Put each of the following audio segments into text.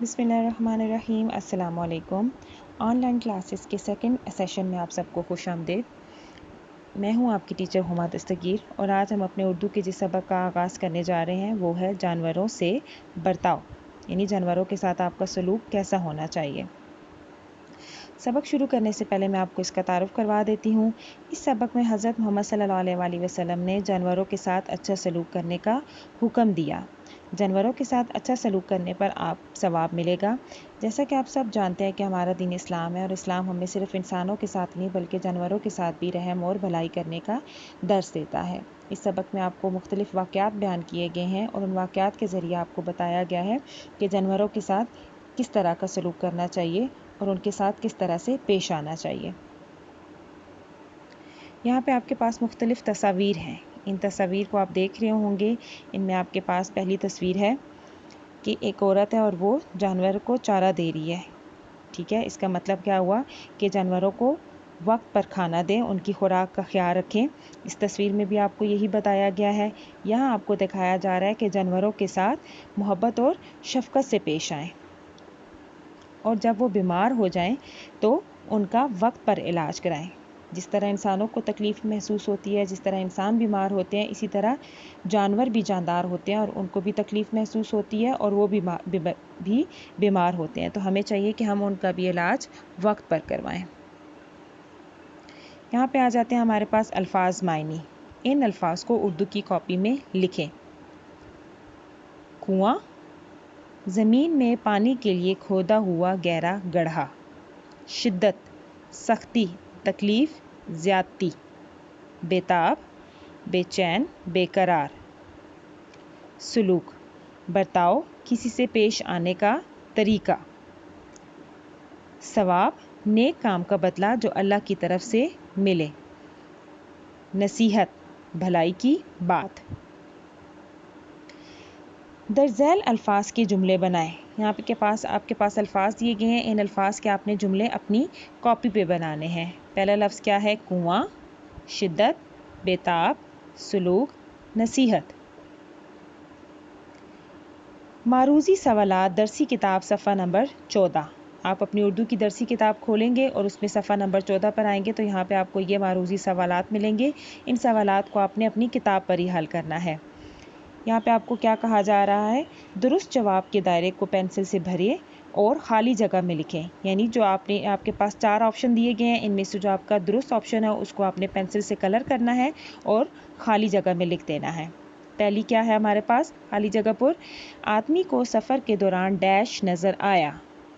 بسم اللہ الرحمن الرحیم۔ السلام علیکم۔ آن لائن کلاسز کے سیکنڈ سیشن میں آپ سب کو خوش آمدید۔ میں ہوں آپ کی ٹیچر ہما دستگیر، اور آج ہم اپنے اردو کے جس سبق کا آغاز کرنے جا رہے ہیں وہ ہے جانوروں سے برتاؤ، یعنی جانوروں کے ساتھ آپ کا سلوک کیسا ہونا چاہیے۔ سبق شروع کرنے سے پہلے میں آپ کو اس کا تعارف کروا دیتی ہوں۔ اس سبق میں حضرت محمد صلی اللہ علیہ وسلم نے جانوروں کے ساتھ اچھا سلوک کرنے کا حکم دیا۔ جانوروں کے ساتھ اچھا سلوک کرنے پر آپ ثواب ملے گا۔ جیسا کہ آپ سب جانتے ہیں کہ ہمارا دین اسلام ہے، اور اسلام ہمیں صرف انسانوں کے ساتھ نہیں بلکہ جانوروں کے ساتھ بھی رحم اور بھلائی کرنے کا درس دیتا ہے۔ اس سبق میں آپ کو مختلف واقعات بیان کیے گئے ہیں، اور ان واقعات کے ذریعے آپ کو بتایا گیا ہے کہ جانوروں کے ساتھ کس طرح کا سلوک کرنا چاہیے اور ان کے ساتھ کس طرح سے پیش آنا چاہیے۔ یہاں پہ آپ کے پاس مختلف تصاویر ہیں۔ ان تصاویر کو آپ دیکھ رہے ہوں گے۔ ان میں آپ کے پاس پہلی تصویر ہے کہ ایک عورت ہے اور وہ جانور کو چارہ دے رہی ہے۔ ٹھیک ہے، اس کا مطلب کیا ہوا کہ جانوروں کو وقت پر کھانا دیں، ان کی خوراک کا خیال رکھیں۔ اس تصویر میں بھی آپ کو یہی بتایا گیا ہے۔ یہاں آپ کو دکھایا جا رہا ہے کہ جانوروں کے ساتھ محبت اور شفقت سے پیش آئیں، اور جب وہ بیمار ہو جائیں تو ان کا وقت پر علاج کرائیں۔ جس طرح انسانوں کو تکلیف محسوس ہوتی ہے، جس طرح انسان بیمار ہوتے ہیں، اسی طرح جانور بھی جاندار ہوتے ہیں اور ان کو بھی تکلیف محسوس ہوتی ہے اور وہ بھی بیمار ہوتے ہیں، تو ہمیں چاہیے کہ ہم ان کا بھی علاج وقت پر کروائیں۔ یہاں پہ آ جاتے ہیں ہمارے پاس الفاظ معنی۔ ان الفاظ کو اردو کی کاپی میں لکھیں۔ کنواں، زمین میں پانی کے لیے کھودا ہوا گہرا گڑھا۔ شدت، سختی، تکلیف، زیادتی۔ بےتاب، بے چین، بے قرار۔ سلوک، برتاؤ، کسی سے پیش آنے کا طریقہ۔ ثواب، نیک کام کا بدلہ جو اللہ کی طرف سے ملے۔ نصیحت، بھلائی کی بات۔ درج ذیل الفاظ کے جملے بنائیں۔ یہاں پہ آپ کے پاس الفاظ دیے گئے ہیں۔ ان الفاظ کے آپ نے جملے اپنی کاپی پہ بنانے ہیں۔ پہلا لفظ کیا ہے؟ کنواں، شدت، بےتاب، سلوک، نصیحت۔ معروضی سوالات درسی کتاب صفحہ نمبر 14۔ آپ اپنی اردو کی درسی کتاب کھولیں گے اور اس میں صفحہ نمبر 14 پر آئیں گے تو یہاں پہ آپ کو یہ معروضی سوالات ملیں گے۔ ان سوالات کو آپ نے اپنی کتاب پر ہی حل کرنا ہے۔ یہاں پہ آپ کو کیا کہا جا رہا ہے؟ درست جواب کے دائرے کو پینسل سے بھریے اور خالی جگہ میں لکھیں۔ یعنی جو آپ کے پاس 4 آپشن دیے گئے ہیں، ان میں سے جو آپ کا درست آپشن ہے اس کو آپ نے پینسل سے کلر کرنا ہے اور خالی جگہ میں لکھ دینا ہے۔ پہلی کیا ہے ہمارے پاس خالی جگہ پر؟ آدمی کو سفر کے دوران ڈیش نظر آیا۔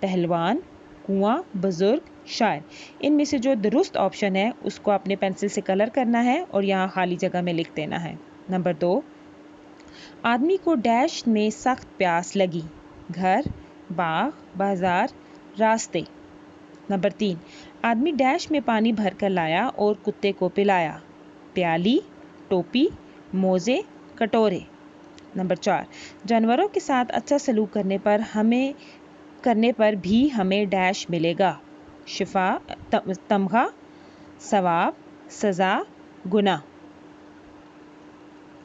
پہلوان، کنواں، بزرگ، شاعر۔ ان میں سے جو درست آپشن ہے اس کو آپ نے پینسل سے کلر کرنا ہے اور یہاں خالی جگہ میں لکھ دینا ہے۔ نمبر 2، آدمی کو ڈیش میں سخت پیاس لگی۔ گھر، باغ، بازار، راستے۔ نمبر 3، آدمی ڈیش میں پانی بھر کر لایا اور کتے کو پلایا۔ پیالی، ٹوپی، موزے، کٹورے۔ نمبر 4، جانوروں کے ساتھ اچھا سلوک کرنے پر بھی ہمیں ڈیش ملے گا۔ شفا، تمغہ، ثواب، سزا، گناہ۔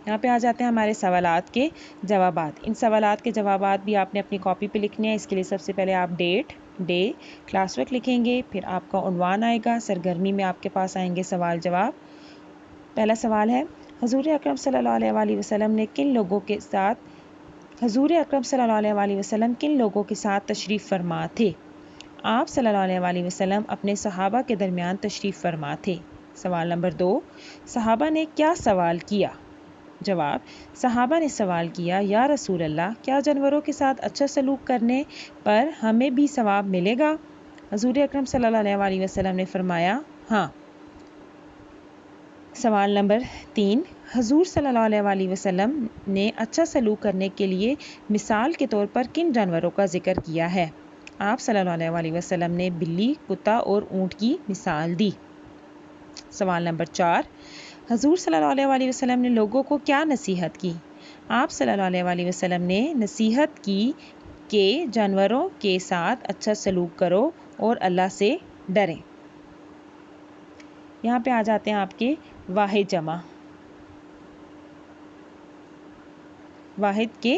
یہاں پہ آ جاتے ہیں ہمارے سوالات کے جوابات۔ ان سوالات کے جوابات بھی آپ نے اپنی کاپی پہ لکھنے ہیں۔ اس کے لیے سب سے پہلے آپ ڈیٹ، ڈے، کلاس ورک لکھیں گے، پھر آپ کا عنوان آئے گا، سرگرمی میں آپ کے پاس آئیں گے سوال جواب۔ پہلا سوال ہے، حضور اکرم صلی اللہ علیہ وسلم نے کن لوگوں کے ساتھ تشریف فرما تھے؟ آپ صلی اللہ علیہ وسلم اپنے صحابہ کے درمیان تشریف فرما تھے۔ سوال نمبر 2، صحابہ نے کیا سوال کیا؟ جواب، صحابہ نے سوال کیا، یا رسول اللہ، کیا جانوروں کے ساتھ اچھا سلوک کرنے پر ہمیں بھی ثواب ملے گا؟ حضور اکرم صلی اللہ علیہ وسلم نے فرمایا، ہاں۔ سوال نمبر 3، حضور صلی اللہ علیہ وسلم نے اچھا سلوک کرنے کے لیے مثال کے طور پر کن جانوروں کا ذکر کیا ہے؟ آپ صلی اللہ علیہ وسلم نے بلی، کتا اور اونٹ کی مثال دی۔ سوال نمبر 4، حضور صلی اللہ علیہ وسلم نے لوگوں کو کیا نصیحت کی؟ آپ صلی اللہ علیہ وسلم نے نصیحت کی کہ جانوروں کے ساتھ اچھا سلوک کرو اور اللہ سے ڈریں۔ یہاں پہ آ جاتے ہیں آپ کے واحد جمع۔ واحد کے